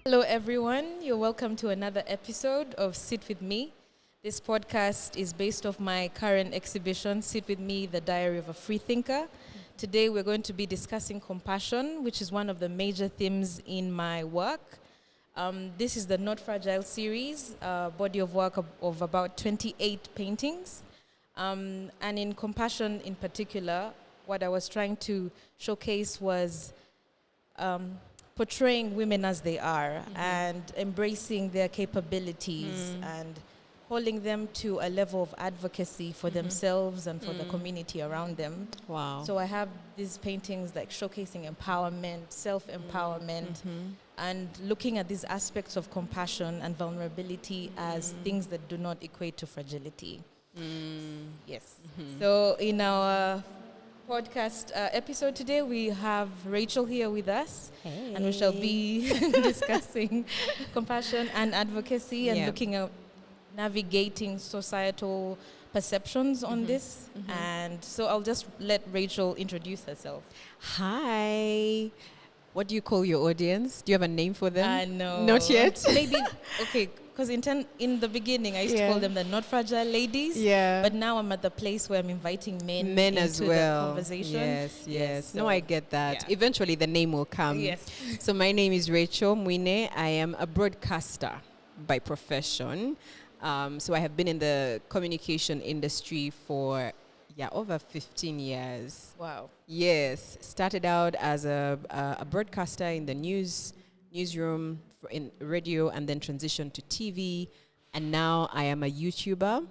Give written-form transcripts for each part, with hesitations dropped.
Hello, everyone. You're welcome to another episode of Sit With Me. This podcast is based off my current exhibition, Sit With Me, The Diary of a Freethinker. Today, we're going to be discussing compassion, which is one of the major themes in my work. This is the Not Fragile series, a body of work of about 28 paintings. And in compassion in particular, what I was trying to showcase was portraying women as they are and embracing their capabilities and holding them to a level of advocacy for themselves and for the community around them. Wow. So I have these paintings like showcasing empowerment, self-empowerment, and looking at these aspects of compassion and vulnerability as things that do not equate to fragility. Yes. So in our podcast episode today, we have Rachael here with us, and we shall be discussing compassion and advocacy and looking at navigating societal perceptions on this. And so I'll just let Rachael introduce herself. Hi. What do you call your audience? Do you have a name for them? No. Not yet? Maybe, okay, because in the beginning, I used to call them the not fragile ladies. Yeah. But now I'm at the place where I'm inviting men into as well. the conversation. Yes. So, No, I get that. yeah. Eventually, the name will come. Yes. So my name is Rachael Mwine. I am a broadcaster by profession. So I have been in the communication industry for over 15 years. Wow. Yes, started out as a broadcaster in the newsroom in radio, and then transitioned to TV, and now I am a YouTuber.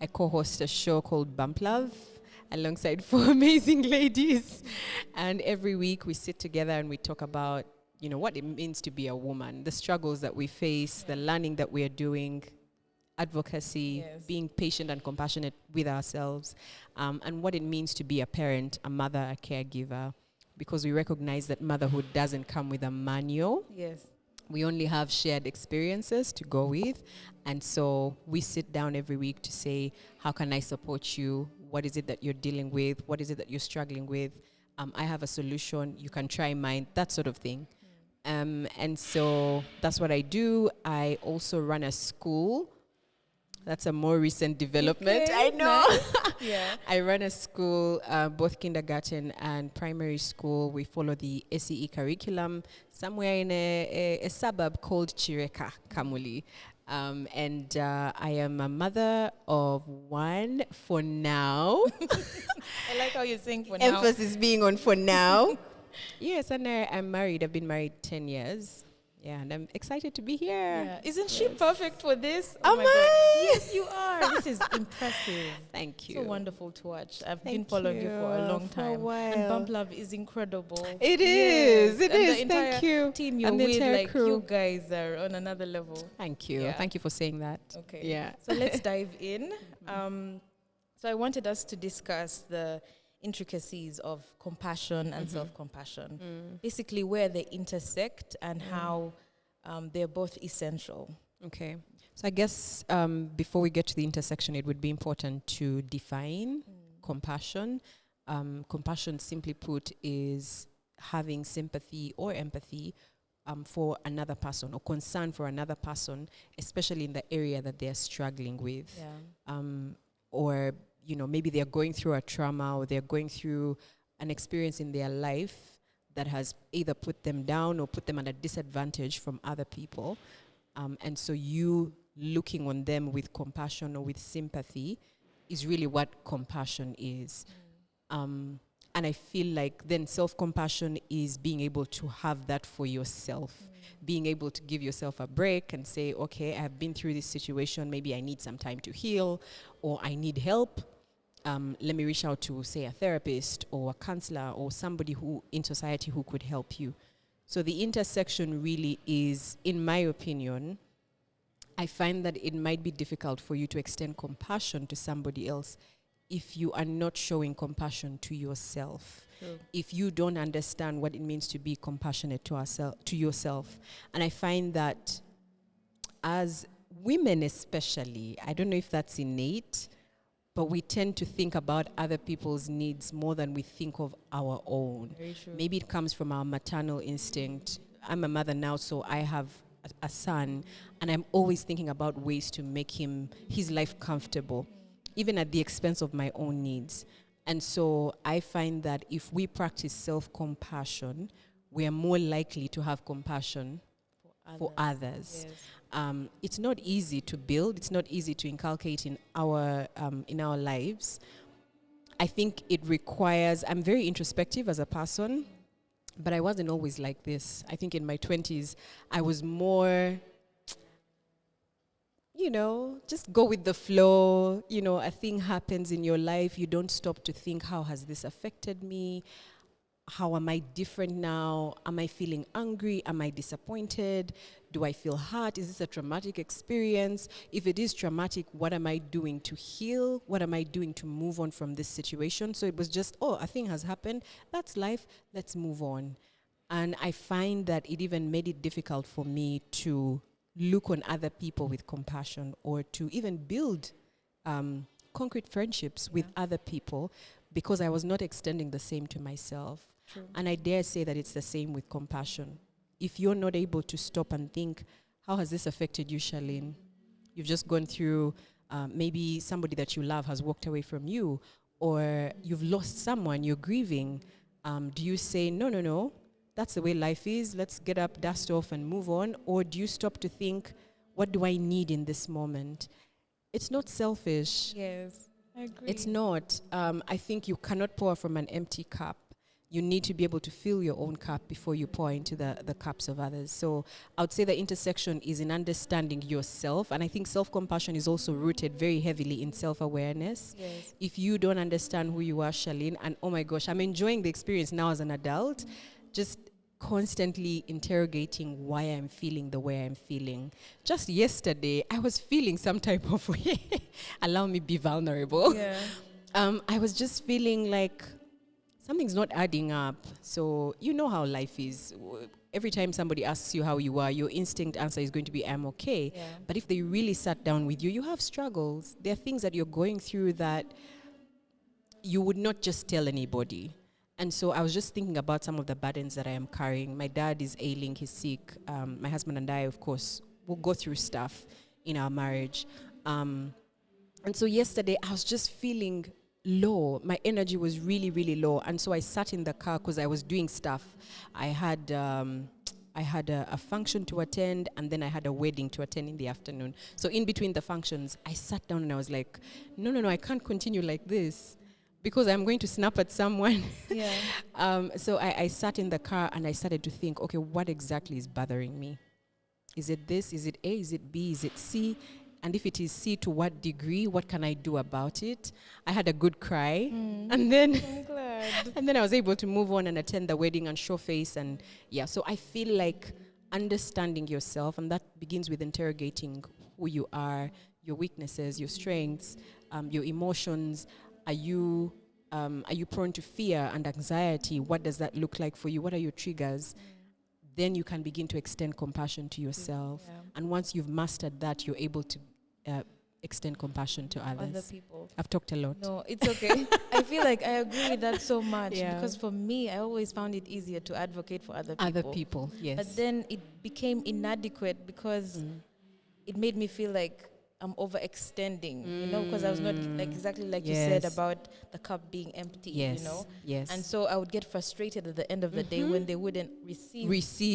I co-host a show called Bump Love alongside four amazing ladies, and every week we sit together and we talk about what it means to be a woman, the struggles that we face, the learning that we are doing, advocacy, being patient and compassionate with ourselves, and what it means to be a parent, a mother, a caregiver, because we recognize that motherhood doesn't come with a manual. Yes. We only have shared experiences to go with, and so we sit down every week to say, how can I support you? What is it that you're dealing with? What is it that you're struggling with? I have a solution. You can try mine, that sort of thing. And so that's what I do. I also run a school. That's a more recent development. Okay, I know. Nice. I run a school, both kindergarten and primary school. We follow the SEE curriculum somewhere in a suburb called Chireka, Kamuli. And I am a mother of one for now. I like how you're saying for now. Emphasis being on for now. Yes, and I'm married. I've been married 10 years. Yeah, and I'm excited to be here. Yeah. Isn't she perfect for this? Am my God. I? Yes, you are. This is impressive. Thank you. So wonderful to watch. I've been Thank following you for a long for a time. while. And Bump Love is incredible. It is. It and is. The entire Thank you. team you're And the with, entire like crew. you guys are on another level. Thank you. Yeah. Thank you for saying that. Okay. Yeah. So let's dive in. So I wanted us to discuss the intricacies of compassion and self-compassion. Basically where they intersect and how they're both essential. Okay. So I guess before we get to the intersection, it would be important to define compassion. Compassion, simply put, is having sympathy or empathy for another person, or concern for another person, especially in the area that they're struggling with. Yeah. Or, maybe they're going through a trauma, or they're going through an experience in their life that has either put them down or put them at a disadvantage from other people. And so you looking on them with compassion or with sympathy is really what compassion is. And I feel like then self-compassion is being able to have that for yourself, being able to give yourself a break and say, okay, I've been through this situation. Maybe I need some time to heal, or I need help. Let me reach out to, say, a therapist or a counselor or somebody who in society who could help you. So the intersection really is, in my opinion, I find that it might be difficult for you to extend compassion to somebody else if you are not showing compassion to yourself. True. If you don't understand what it means to be compassionate to yourself. And I find that as women especially, I don't know if that's innate, but we tend to think about other people's needs more than we think of our own. Very true. Maybe it comes from our maternal instinct. I'm a mother now, so I have a son, and I'm always thinking about ways to make his life comfortable, even at the expense of my own needs. And so I find that if we practice self-compassion, we are more likely to have compassion for others. Yes. It's not easy to build. It's not easy to inculcate in our lives. I think it requires, I'm very introspective as a person, but I wasn't always like this. I think in my 20s, I was more, just go with the flow. A thing happens in your life. You don't stop to think, how has this affected me? How am I different now? Am I feeling angry? Am I disappointed? Do I feel hurt? Is this a traumatic experience? If it is traumatic, what am I doing to heal? What am I doing to move on from this situation? So it was just, a thing has happened. That's life. Let's move on. And I find that it even made it difficult for me to look on other people with compassion, or to even build concrete friendships with other people, because I was not extending the same to myself. True. And I dare say that it's the same with compassion. If you're not able to stop and think, how has this affected you, Charlene? You've just gone through, maybe somebody that you love has walked away from you, or you've lost someone, you're grieving. Do you say, no, that's the way life is, let's get up, dust off, and move on? Or do you stop to think, what do I need in this moment? It's not selfish. Yes, I agree. It's not. I think you cannot pour from an empty cup. You need to be able to fill your own cup before you pour into the cups of others. So I would say the intersection is in understanding yourself. And I think self-compassion is also rooted very heavily in self-awareness. Yes. If you don't understand who you are, Charlene, and oh my gosh, I'm enjoying the experience now as an adult, just constantly interrogating why I'm feeling the way I'm feeling. Just yesterday, I was feeling some type of way. Allow me be vulnerable. Yeah. I was just feeling like something's not adding up. So you know how life is. Every time somebody asks you how you are, your instinct answer is going to be, I'm okay. Yeah. But if they really sat down with you, you have struggles. There are things that you're going through that you would not just tell anybody. And so I was just thinking about some of the burdens that I am carrying. My dad is ailing, he's sick. My husband and I, of course, will go through stuff in our marriage. And so yesterday, I was just feeling low. My energy was really, really low. And so I sat in the car because I was doing stuff. I had a function to attend, and then I had a wedding to attend in the afternoon. So in between the functions, I sat down and I was like, no, I can't continue like this, because I'm going to snap at someone. Yeah. So I sat in the car and I started to think, okay, what exactly is bothering me? Is it this? Is it A? Is it B? Is it C? And if it is C, to what degree? What can I do about it? I had a good cry. And then I'm glad. and then I was able to move on and attend the wedding and show face. And yeah, so I feel like understanding yourself, and that begins with interrogating who you are, your weaknesses, your strengths, your emotions. Are you prone to fear and anxiety? What does that look like for you? What are your triggers? Then you can begin to extend compassion to yourself. Yeah. And once you've mastered that, you're able to extend compassion to others. Other people. I've talked a lot. No, it's okay. I feel like I agree with that so much, Yeah. because for me, I always found it easier to advocate for other people. Other people, yes. But then it became inadequate because it made me feel like I'm overextending, because I was not exactly like you said about the cup being empty, Yes. Yes. And so I would get frustrated at the end of the day when they wouldn't receive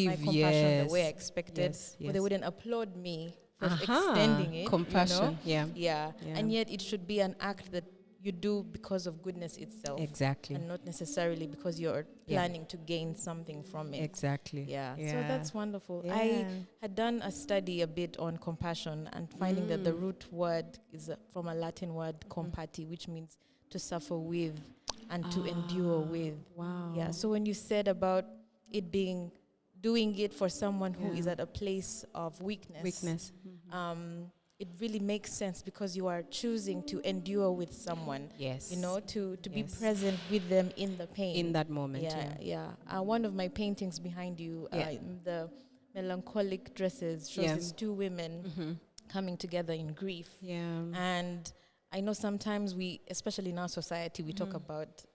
my compassion yes. the way I expected, Yes, or they wouldn't applaud me for Aha, extending it. compassion, yeah. Yeah. Yeah. And yet it should be an act that you do because of goodness itself. Exactly. And not necessarily because you're planning to gain something from it. Exactly. Yeah. So that's wonderful. Yeah. I had done a study a bit on compassion and finding that the root word is from a Latin word, compati, which means to suffer with and to endure with. Wow. Yeah. So when you said about it being doing it for someone who is at a place of weakness. It really makes sense, because you are choosing to endure with someone. Yes. To be present with them in the pain. In that moment. Yeah. One of my paintings behind you, the melancholic dresses, shows these two women coming together in grief. Yeah. And I know sometimes we, especially in our society, we talk about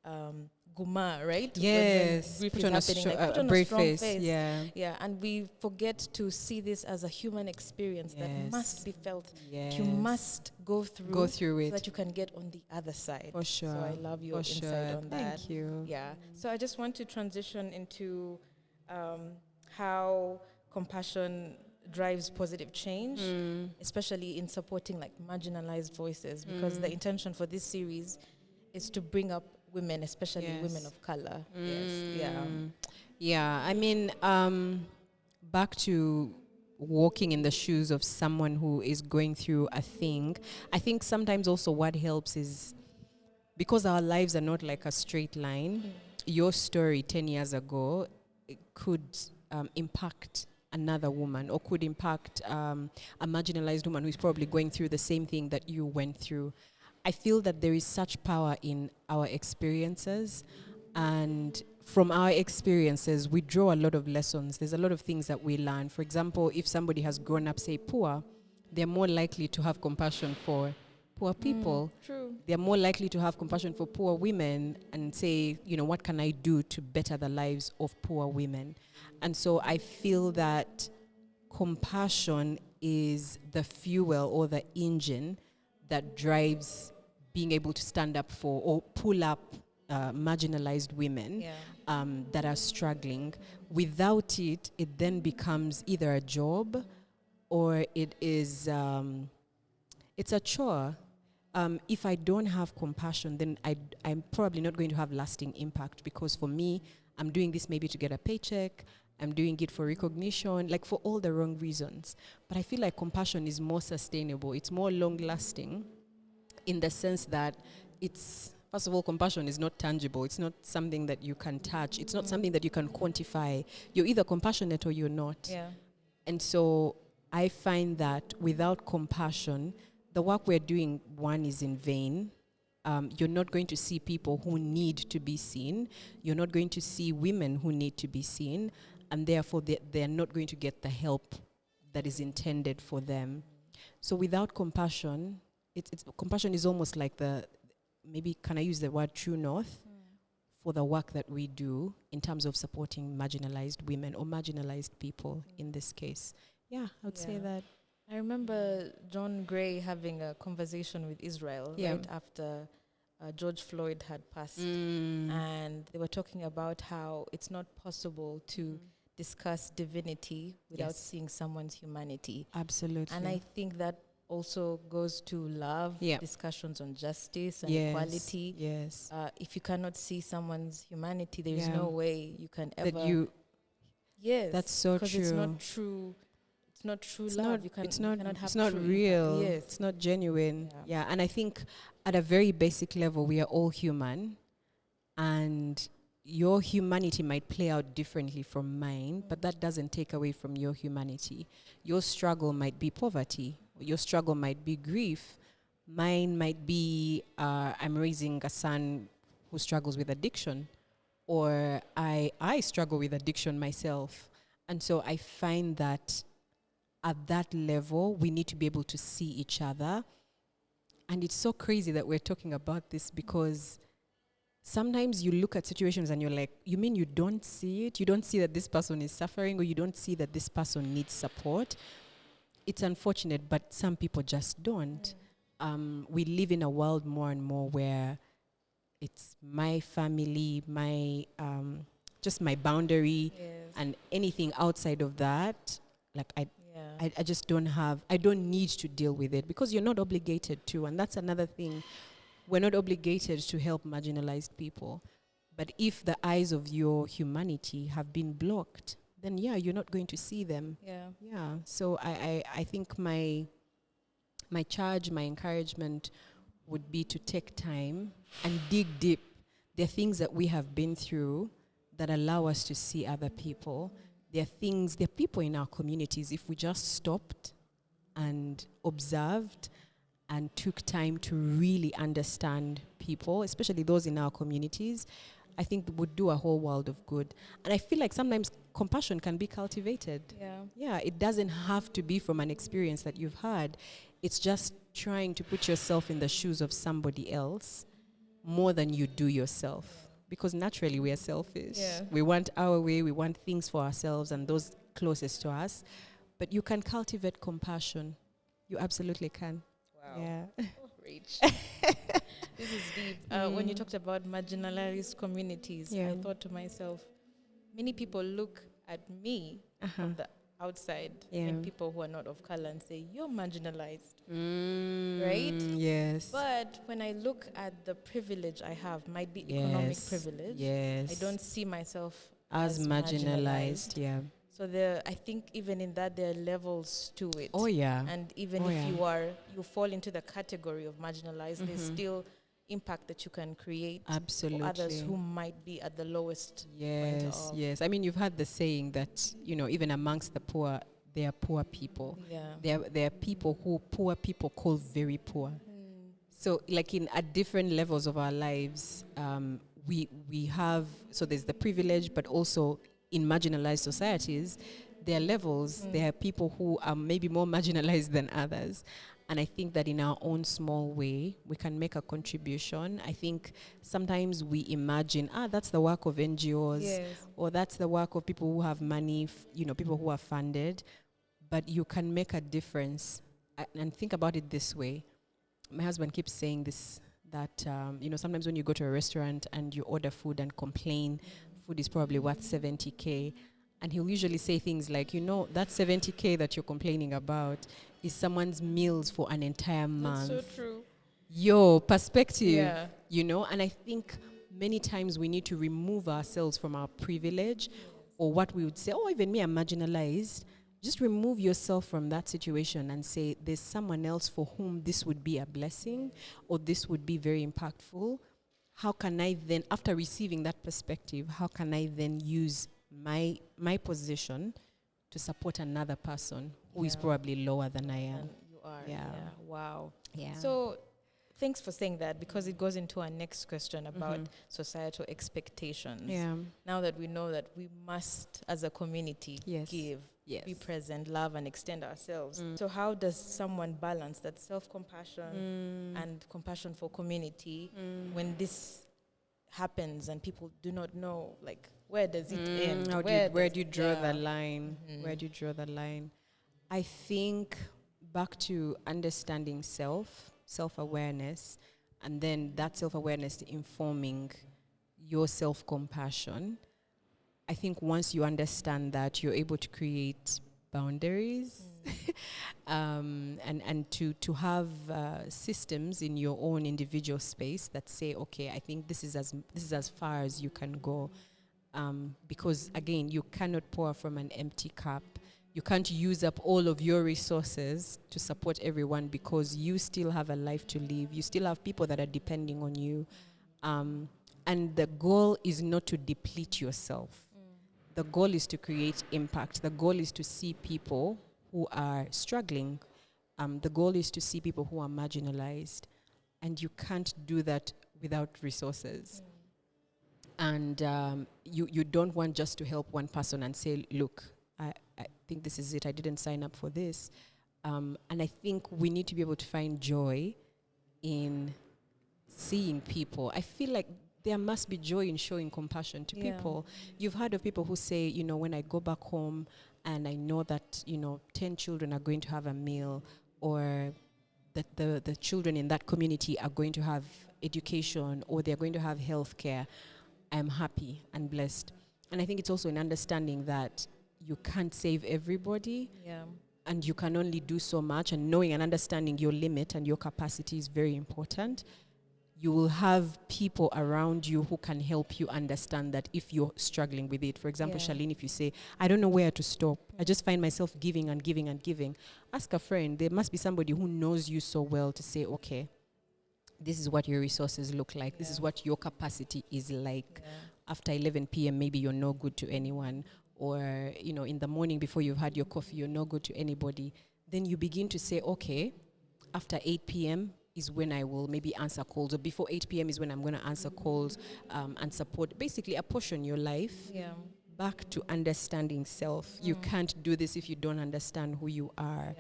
guma, right? Yes, when grief put is on happening, like, put on a brave strong face. face. Yeah, And we forget to see this as a human experience that must be felt. Yes. You must go through it so that you can get on the other side. for sure. So I love your For insight sure. on that. Thank you. Yeah. So I just want to transition into how compassion drives positive change, especially in supporting like marginalized voices, because the intention for this series is to bring up women, especially women of color. Yeah, I mean, back to walking in the shoes of someone who is going through a thing, I think sometimes also what helps is because our lives are not like a straight line, your story 10 years ago it could impact another woman or could impact a marginalized woman who is probably going through the same thing that you went through. I feel that there is such power in our experiences, and from our experiences, we draw a lot of lessons. There's a lot of things that we learn. For example, if somebody has grown up, say, poor, they're more likely to have compassion for poor people. True. They're more likely to have compassion for poor women and say, you know, what can I do to better the lives of poor women? And so I feel that compassion is the fuel or the engine that drives being able to stand up for or pull up marginalized women that are struggling. Without it, it then becomes either a job or it is it's a chore. If I don't have compassion, then I'm probably not going to have lasting impact, because for me, I'm doing this maybe to get a paycheck, I'm doing it for recognition, like for all the wrong reasons. But I feel like compassion is more sustainable, it's more long-lasting, in the sense that it's, first of all, compassion is not tangible. It's not something that you can touch. It's not something that you can quantify. You're either compassionate or you're not. Yeah. And so I find that without compassion, the work we're doing, one, is in vain. You're not going to see people who need to be seen. You're not going to see women who need to be seen. And therefore, they're not going to get the help that is intended for them. So without compassion, compassion is almost like maybe can I use the word true north for the work that we do in terms of supporting marginalized women or marginalized people in this case. Yeah, I would say that. I remember John Gray having a conversation with Israel right after George Floyd had passed. And they were talking about how it's not possible to discuss divinity without seeing someone's humanity. Absolutely. And I think that also goes to love, discussions on justice and equality. Yes. If you cannot see someone's humanity, there is no way you can ever... That's so true. Because it's not true. It's not true love. It's not real. Yes. It's not genuine. Yeah. And I think at a very basic level, we are all human, and your humanity might play out differently from mine, but that doesn't take away from your humanity. Your struggle might be poverty. Your struggle might be grief. Mine might be I'm raising a son who struggles with addiction, or I struggle with addiction myself. And so I find that at that level, we need to be able to see each other. And it's so crazy that we're talking about this, because sometimes you look at situations and you're like, you mean you don't see it? You don't see that this person is suffering, or you don't see that this person needs support? It's unfortunate, but some people just don't. We live in a world more and more where it's my family, just my boundary, and anything outside of that, like I just I don't need to deal with it, because you're not obligated to. And that's another thing. We're not obligated to help marginalized people. But if the eyes of your humanity have been blocked, then you're not going to see them. Yeah. So I think my charge, my encouragement would be to take time and dig deep. There are things that we have been through that allow us to see other people. There are people in our communities, if we just stopped and observed and took time to really understand people, especially those in our communities, I think would do a whole world of good. And I feel like sometimes compassion can be cultivated. Yeah, it doesn't have to be from an experience that you've had. It's just trying to put yourself in the shoes of somebody else, more than you do yourself. Because naturally we are selfish. Yeah. We want our way, we want things for ourselves and those closest to us. But you can cultivate compassion. You absolutely can. Wow. Yeah. Rich. This is deep. When you talked about marginalized communities, I thought to myself, many people look at me from the outside and people who are not of color and say, you're marginalized. Right? Yes. But when I look at the privilege I have, might be economic privilege. Yes. I don't see myself as marginalized. Yeah. So I think even in that there are levels to it. Oh yeah. And even if you fall into the category of marginalized, there's still impact that you can create absolutely for others who might be at the lowest point yes of. yes I mean, you've heard the saying that, you know, even amongst the poor there are poor people. There are people who poor people call very poor. So like at different levels of our lives, we have, so there's the privilege, but also in marginalized societies there are levels. There are people who are maybe more marginalized than others. And I think that in our own small way, we can make a contribution. I think sometimes we imagine, that's the work of NGOs, or that's the work of people who have money, people who are funded. But you can make a difference. And think about it this way. My husband keeps saying this, that, sometimes when you go to a restaurant and you order food and complain, food is probably worth 70K. And he'll usually say things like, that 70K that you're complaining about is someone's meals for an entire month. That's so true. Your perspective, and I think many times we need to remove ourselves from our privilege, or what we would say, even me, I'm marginalized. Just remove yourself from that situation and say, there's someone else for whom this would be a blessing, or this would be very impactful. How can I then, after receiving that perspective, how can I then use my position to support another person who is probably lower than I am? You are. Yeah. Wow. Yeah. So thanks for saying that, because it goes into our next question about societal expectations. Yeah. Now that we know that we must, as a community, give, be present, love, and extend ourselves. So how does someone balance that self-compassion and compassion for community when this happens and people do not know, like, where does it end? Where do you draw the line? Where do you draw the line? I think back to understanding self-awareness, and then that self-awareness informing your self-compassion. I think once you understand that, you're able to create boundaries and to have systems in your own individual space that say, okay, I think this is as far as you can go. Because again, you cannot pour from an empty cup. You can't use up all of your resources to support everyone, because you still have a life to live. You still have people that are depending on you. And the goal is not to deplete yourself. The goal is to create impact. The goal is to see people who are struggling. The goal is to see people who are marginalized. And you can't do that without resources. And you don't want just to help one person and say, look, I think this is it. I didn't sign up for this. And I think we need to be able to find joy in seeing people. I feel like there must be joy in showing compassion to people. You've heard of people who say, when I go back home and I know that, 10 children are going to have a meal, or that the children in that community are going to have education, or they're going to have health care, I'm happy and blessed. And I think it's also an understanding that you can't save everybody. And you can only do so much, and knowing and understanding your limit and your capacity is very important. You will have people around you who can help you understand that if you're struggling with it. For example, Charlene, if you say, I don't know where to stop, I just find myself giving and giving and giving, ask a friend. There must be somebody who knows you so well to say, okay, this is what your resources look like. This is what your capacity is like. After 11 p.m., maybe you're no good to anyone. Or, in the morning before you've had your coffee, you're no good to anybody. Then you begin to say, okay, after 8 p.m., is when I will maybe answer calls, or before 8 p.m. is when I'm going to answer calls and support. Basically, apportion your life back to understanding self. You can't do this if you don't understand who you are.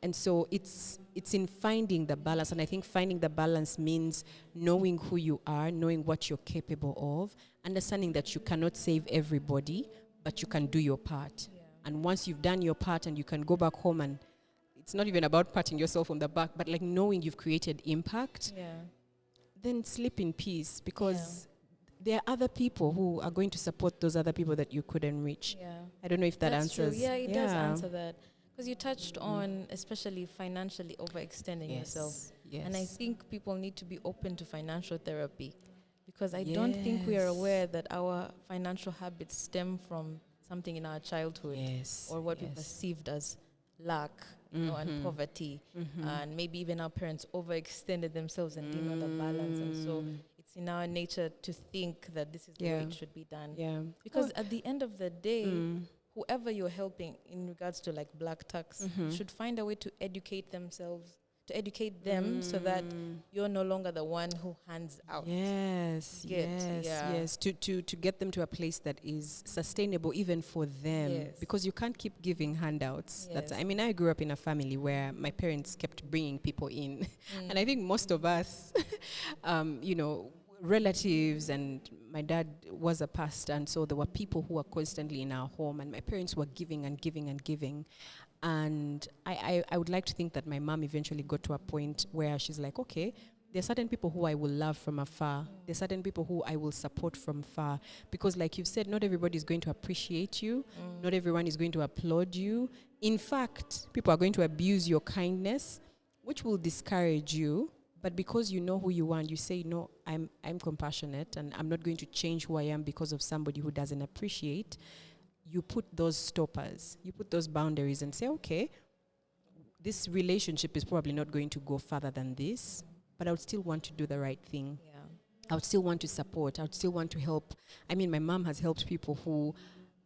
And so it's in finding the balance. And I think finding the balance means knowing who you are, knowing what you're capable of, understanding that you cannot save everybody, but you can do your part. Yeah. And once you've done your part and you can go back home, and it's not even about patting yourself on the back, but like knowing you've created impact, then sleep in peace, because there are other people who are going to support those other people that you couldn't reach. Yeah. I don't know if that answers. True. Yeah, it does answer that. Because you touched on, especially financially overextending yourself. Yes. And I think people need to be open to financial therapy, because I don't think we are aware that our financial habits stem from something in our childhood, or what we perceived as lack, you know, and poverty. And maybe even our parents overextended themselves and didn't know the balance. And so it's in our nature to think that this is the way it should be done. Yeah. Because at the end of the day, whoever you're helping in regards to like black tax should find a way to educate themselves, to educate them, so that you're no longer the one who hands out. Yes. To get them to a place that is sustainable even for them, because you can't keep giving handouts. That's, I mean, I grew up in a family where my parents kept bringing people in, and I think most of us, you know, relatives, and my dad was a pastor, and so there were people who were constantly in our home, and my parents were giving and giving and giving. And I would like to think that my mom eventually got to a point where she's like, okay, there are certain people who I will love from afar. There are certain people who I will support from far. Because like you've said, not everybody is going to appreciate you. Not everyone is going to applaud you. In fact, people are going to abuse your kindness, which will discourage you. But because you know who you are and you say, no, I'm compassionate and I'm not going to change who I am because of somebody who doesn't appreciate, you put those stoppers, you put those boundaries and say, okay, this relationship is probably not going to go further than this, but I would still want to do the right thing. Yeah. I would still want to support. I would still want to help. I mean, my mom has helped people who,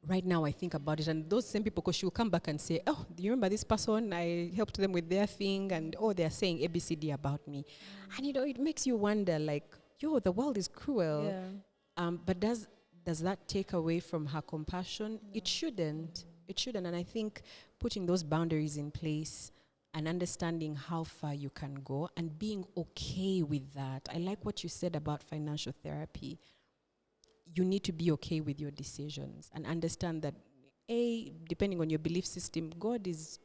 right now I think about it, and those same people, because she'll come back and say, oh, do you remember this person? I helped them with their thing, and oh, they're saying ABCD about me. And you know, it makes you wonder, like, yo, the world is cruel. Yeah. But does that take away from her compassion? No. It shouldn't. It shouldn't. And I think putting those boundaries in place and understanding how far you can go and being okay with that. I like what you said about financial therapy. You need to be okay with your decisions and understand that, depending on your belief system, God is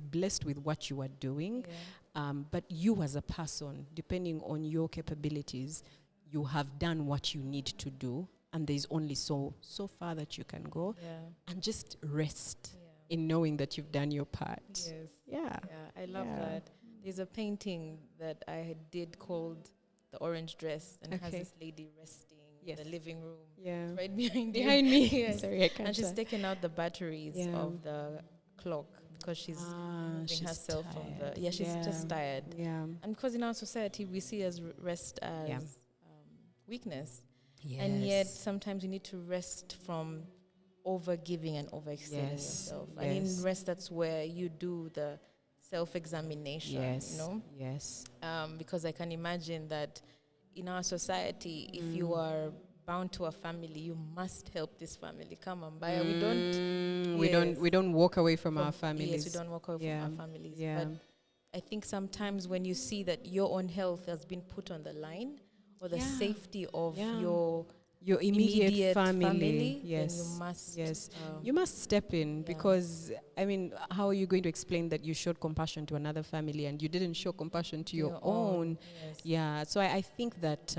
blessed with what you are doing. Yeah. But you as a person, depending on your capabilities, you have done what you need to do. And there's only so far that you can go. Yeah. And just rest in knowing that you've done your part. Yes. Yeah. I love that. There's a painting that I did called The Orange Dress, and it has this lady resting in the living room. Yeah. Right behind me. Yes. Sorry, I can't. And she's taken out the batteries of the clock because she's moving herself tired. From the... she's just tired. Yeah. And because in our society, we see as rest as weakness. Yes. And yet sometimes you need to rest from over-giving and overextending yourself. And in rest, that's where you do the self-examination, you know? Yes. Because I can imagine that in our society, if you are bound to a family, you must help this family. Come on, Baya. We don't walk away from our families. Yes, we don't walk away from our families. Yeah. But I think sometimes when you see that your own health has been put on the line, or the safety of your immediate family, then you must step in, because I mean, how are you going to explain that you showed compassion to another family and you didn't show compassion to your own? So I think that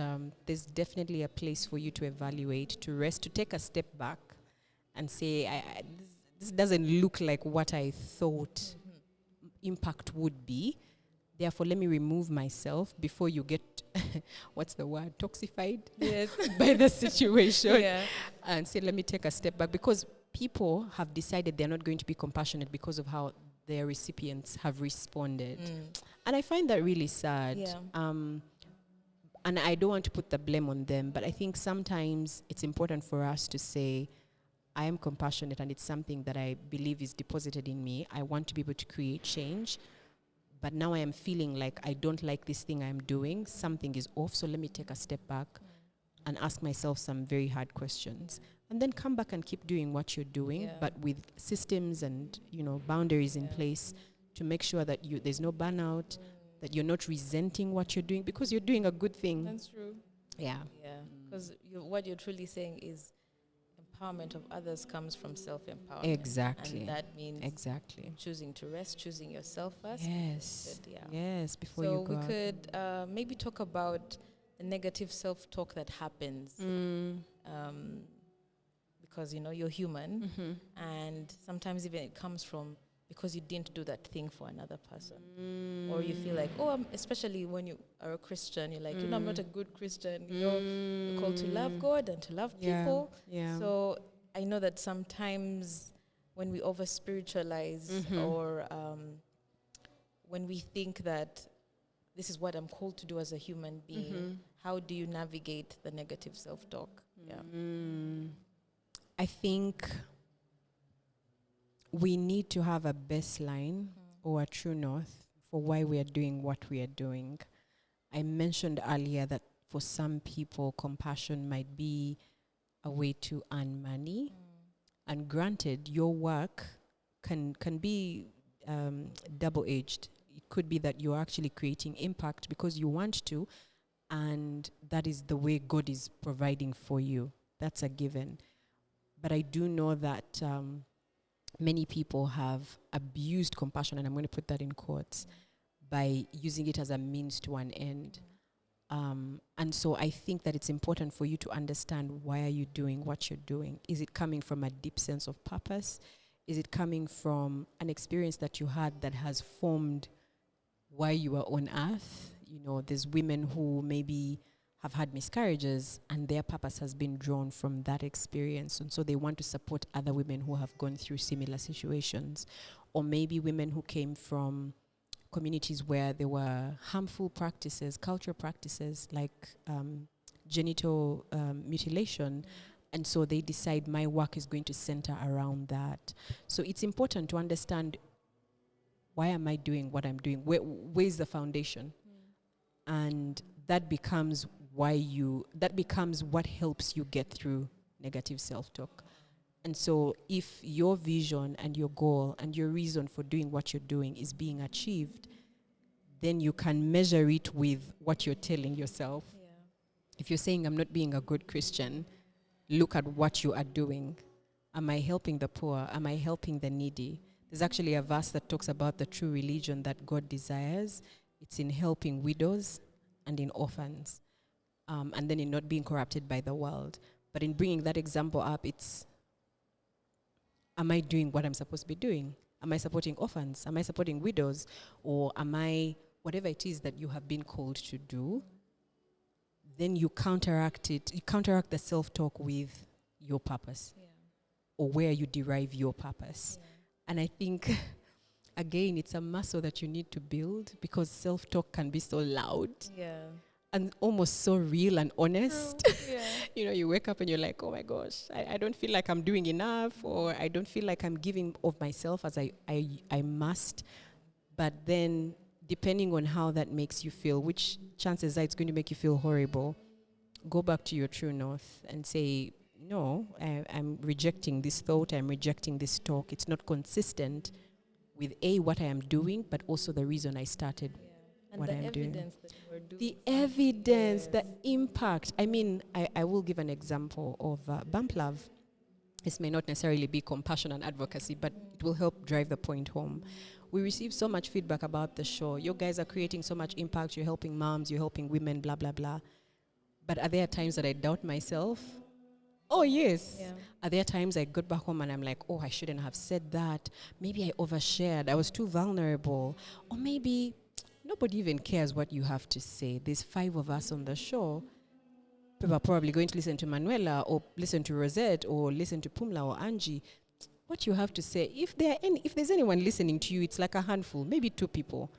there's definitely a place for you to evaluate, to rest, to take a step back and say, this doesn't look like what I thought impact would be. Therefore, let me remove myself before you get, what's the word, toxified by the situation. And say, let me take a step back. Because people have decided they're not going to be compassionate because of how their recipients have responded. And I find that really sad. And I don't want to put the blame on them, but I think sometimes it's important for us to say, I am compassionate and it's something that I believe is deposited in me. I want to be able to create change. But now I am feeling like I don't like this thing I'm doing. Something is off, so let me take a step back and ask myself some very hard questions. And then come back and keep doing what you're doing, but with systems and, boundaries in place to make sure that there's no burnout, that you're not resenting what you're doing because you're doing a good thing. That's true. Yeah. Yeah, because what you're truly saying is empowerment of others comes from self-empowerment. Exactly. And that means exactly choosing to rest, choosing yourself first. Yes. Good, yeah. Yes, before So you go we out. could maybe talk about the negative self-talk that happens. Because, you know, you're human. And sometimes even it comes from because you didn't do that thing for another person. Or you feel like, especially when you are a Christian, you're like, you know, I'm not a good Christian. You know, you're called to love God and to love people. Yeah. So I know that sometimes when we over-spiritualize or when we think that this is what I'm called to do as a human being, how do you navigate the negative self-talk? I think we need to have a baseline or a true north for why we are doing what we are doing. I mentioned earlier that for some people, compassion might be a way to earn money. And granted, your work can be double-edged. It could be that you're actually creating impact because you want to, and that is the way God is providing for you. That's a given. But I do know that many people have abused compassion, and I'm going to put that in quotes, by using it as a means to an end. And so I think that it's important for you to understand, why are you doing what you're doing? Is it coming from a deep sense of purpose? Is it coming from an experience that you had that has formed why you are on earth? You know, there's women who maybe have had miscarriages and their purpose has been drawn from that experience, and so they want to support other women who have gone through similar situations. Or maybe women who came from communities where there were harmful practices, cultural practices like genital mutilation, and so they decide my work is going to center around that. So it's important to understand, why am I doing what I'm doing? Where's the foundation? And that becomes what helps you get through negative self-talk. And so if your vision and your goal and your reason for doing what you're doing is being achieved, then you can measure it with what you're telling yourself. Yeah. If you're saying, I'm not being a good Christian, look at what you are doing. Am I helping the poor? Am I helping the needy? There's actually a verse that talks about the true religion that God desires. It's in helping widows and in orphans. And then in not being corrupted by the world. But in bringing that example up, it's, am I doing what I'm supposed to be doing? Am I supporting orphans? Am I supporting widows? Or am I, whatever it is that you have been called to do, then you counteract it. You counteract the self-talk with your purpose, or where you derive your purpose. And I think, again, it's a muscle that you need to build, because self-talk can be so loud. And almost so real and honest. You know, you wake up and you're like, oh my gosh, I don't feel like I'm doing enough, or I don't feel like I'm giving of myself as I must. But then, depending on how that makes you feel, which chances are it's going to make you feel horrible, go back to your true north and say, no, I'm rejecting this thought, I'm rejecting this talk. It's not consistent with what I am doing, but also the reason I started what I'm doing. The evidence, the impact. I mean, I will give an example of Bump Love. This may not necessarily be compassion and advocacy, but it will help drive the point home. We receive so much feedback about the show. You guys are creating so much impact. You're helping moms, you're helping women, blah, blah, blah. But are there times that I doubt myself? Oh, yes. Are there times I got back home and I'm like, oh, I shouldn't have said that. Maybe I overshared. I was too vulnerable. Or maybe nobody even cares what you have to say. There's 5 of us on the show. People are probably going to listen to Manuela, or listen to Rosette, or listen to Pumla or Angie. What you have to say, if there's anyone listening to you, it's like a handful, maybe 2 people.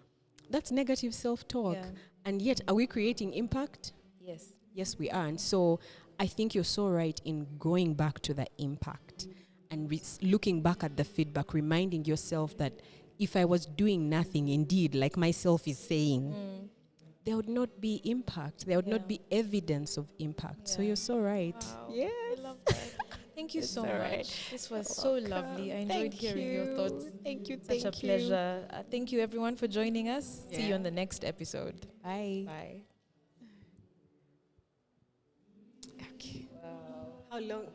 That's negative self-talk. And yet, are we creating impact? Yes, we are. And so I think you're so right in going back to the impact and looking back at the feedback, reminding yourself that if I was doing nothing, indeed, like myself is saying, there would not be impact. There would not be evidence of impact. So you're so right. Wow. Yes. I love that. Thank you It's so all much. right. This was You're so welcome. lovely. I enjoyed hearing your thoughts. Thank you. Such a pleasure. Thank you, everyone, for joining us. See you Yeah. on the next episode. Bye. Bye. Okay. Wow. How long?